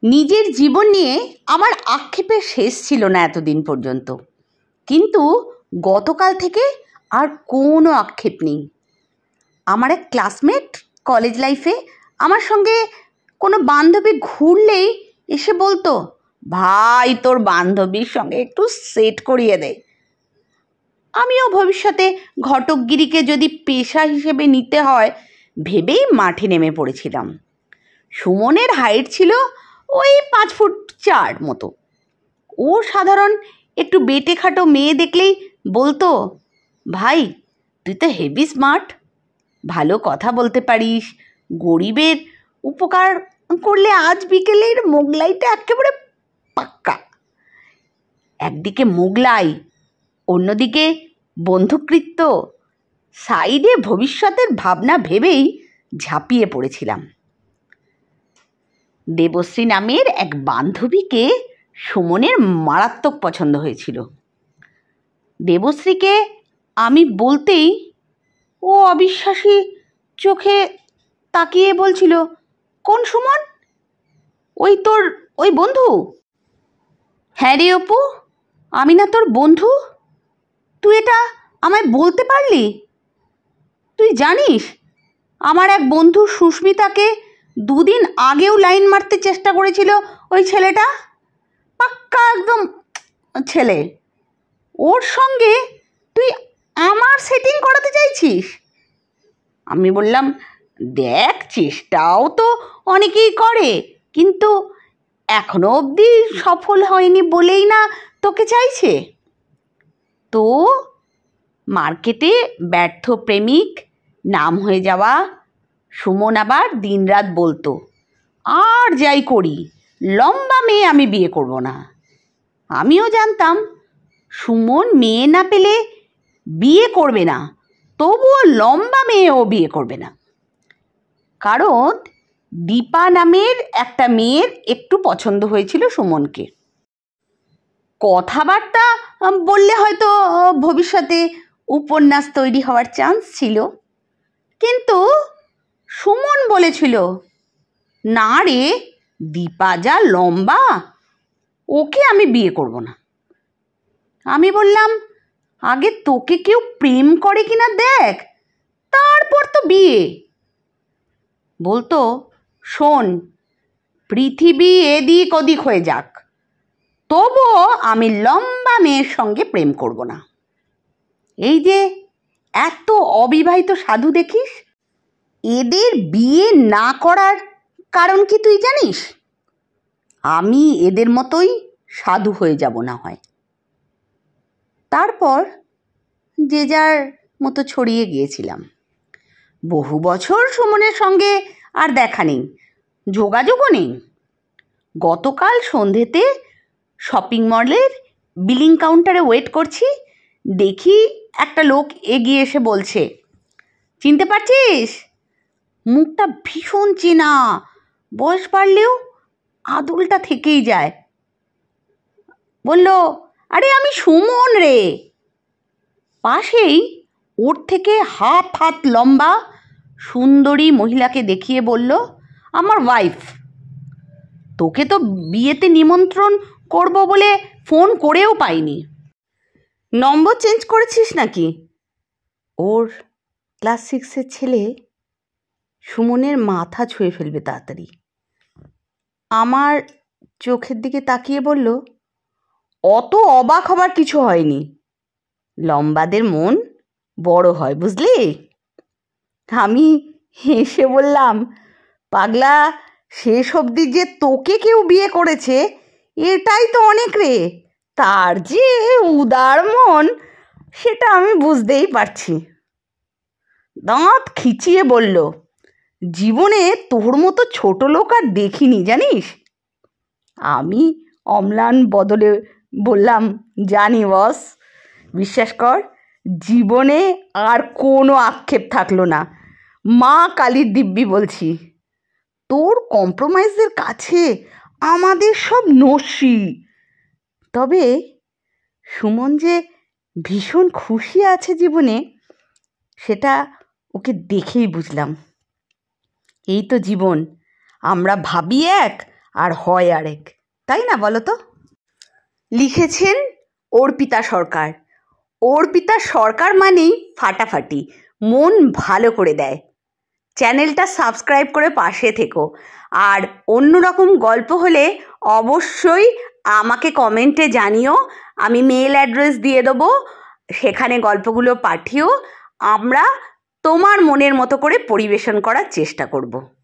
নিজের জীবন নিয়ে আমার আক্ষেপের শেষ ছিল না এতদিন পর্যন্ত, কিন্তু গতকাল থেকে আর কোনো আক্ষেপ নেই। আমার এক ক্লাসমেট কলেজ লাইফে আমার সঙ্গে কোনো বান্ধবী ঘুরলেই এসে বলতো, ভাই তোর বান্ধবীর সঙ্গে একটু সেট করিয়ে দে। আমিও ভবিষ্যতে ঘটকগিরিকে যদি পেশা হিসেবে নিতে হয় ভেবেই মাঠে নেমে পড়েছিলাম। সুমনের হাইট ছিল ওই 5 ফুট 4 মতো। ও সাধারণ একটু বেটে খাটো মেয়ে দেখলেই বলতো, ভাই তুই তো হেভি স্মার্ট, ভালো কথা বলতে পারিস, গরিবের উপকার করলে আজ বিকেলের মোগলাইটা একেবারে পাক্কা। একদিকে মোগলাই, অন্যদিকে বন্ধুকৃত্য, সাইডে ভবিষ্যতের ভাবনা ভেবেই ঝাঁপিয়ে পড়েছিলাম। দেবশ্রী নামের এক বান্ধবীকে সুমনের মারাত্মক পছন্দ হয়েছিল। দেবশ্রীকে আমি বলতেই ও অবিশ্বাসী চোখে তাকিয়ে বলছিল, কোন সুমন? ওই বন্ধু? হ্যাঁ রে অপু, আমি না তোর বন্ধু? তুই এটা আমায় বলতে পারলি? তুই জানিস আমার এক বন্ধু সুস্মিতাকে 2 দিন আগেও লাইন মারতে চেষ্টা করেছিল ওই ছেলেটা, পাক্কা একদম ছেলে। ওর সঙ্গে তুই আমার সেটিং করাতে চাইছিস? আমি বললাম, দেখ চেষ্টাও তো অনেকেই করে, কিন্তু এখনো অবধি সফল হয়নি বলেই না তোকে চাইছে। তো মার্কেটে ব্যর্থ প্রেমিক নাম হয়ে যাওয়া সুমন আবার দিনরাত বলতো, আর যাই করি লম্বা মেয়ে আমি বিয়ে করব না। আমিও জানতাম সুমন মেয়ে না পেলে বিয়ে করবে না, তবুও লম্বা মেয়েও বিয়ে করবে না। কারণ দীপা নামের একটা মেয়ের একটু পছন্দ হয়েছিল সুমনকে। কথাবার্তা বললে হয়তো ভবিষ্যতে উপন্যাস তৈরি হওয়ার চান্স ছিল, কিন্তু সুমন বলেছিল, না রে, দীপা যা লম্বা, ওকে আমি বিয়ে করব না। আমি বললাম, আগে তোকে কেউ প্রেম করে কিনা দেখ, তারপর তো বিয়ে। বলতো, শোন, পৃথিবী এদিক ওদিক হয়ে যাক, তবুও আমি লম্বা মেয়ের সঙ্গে প্রেম করব না। এই যে এত অবিবাহিত সাধু দেখিস, এদের বিয়ে না করার কারণ কি তুই জানিস? আমি এদের মতোই সাধু হয়ে যাব না হয়। তারপর যে যার মতো ছড়িয়ে গিয়েছিলাম। বহু বছর সুমনের সঙ্গে আর দেখা নেই, যোগাযোগও নেই। গতকাল সন্ধেতে শপিং মলের বিলিং কাউন্টারে ওয়েট করছি, দেখি একটা লোক এগিয়ে এসে বলছে, চিনতে পারছিস? মুখটা ভীষণ চেনা, বয়স বাড়লেও আদলটা থেকেই যায়। বলল, আরে আমি সুমন রে। পাশেই ওর থেকে হাত লম্বা সুন্দরী মহিলাকে দেখিয়ে বলল, আমার ওয়াইফ। তোকে তো বিয়েতে নিমন্ত্রণ করব বলে ফোন করেও পাইনি। নম্বর চেঞ্জ করেছিস নাকি? ওর ক্লাস 6-এর ছেলে সুমনের মাথা ছুঁয়ে ফেলবে তাড়াতাড়ি। আমার চোখের দিকে তাকিয়ে বলল, অত অবাক হবার কিছু হয়নি, লম্বাদের মন বড় হয় বুঝলি। আমি হেসে বললাম, পাগলা, শেষ অবধি যে তোকে কেউ বিয়ে করেছে এটাই তো অনেক রে। তার যে উদার মন সেটা আমি বুঝতেই পারছি। দাঁত খিচিয়ে বলল, জীবনে তোর মতো ছোট লোক আর দেখিনি জানিস। আমি অম্লান বদলে বললাম, জানি বস, বিশ্বাস কর, জীবনে আর কোনো আক্ষেপ থাকলো না, মা কালীর দিব্যি বলছি। তোর কম্প্রোমাইজের কাছে আমাদের সব নস্যি। তবে সুমন যে ভীষণ খুশি আছে জীবনে, সেটা ওকে দেখেই বুঝলাম। এই তো জীবন, আমরা ভাবি এক আর হয় আরেক, তাই না বলো তো? লিখেছেন অর্পিতা সরকার। অর্পিতা সরকার মানেই ফাটাফাটি, মন ভালো করে দেয়। চ্যানেলটা সাবস্ক্রাইব করে পাশে থেকো। আর অন্যরকম গল্প হলে অবশ্যই আমাকে কমেন্টে জানিও, আমি মেল অ্যাড্রেস দিয়ে দেবো, সেখানে গল্পগুলো পাঠিও। আমরা তোমার মনের মতো করে পরিবেশন করার চেষ্টা করব।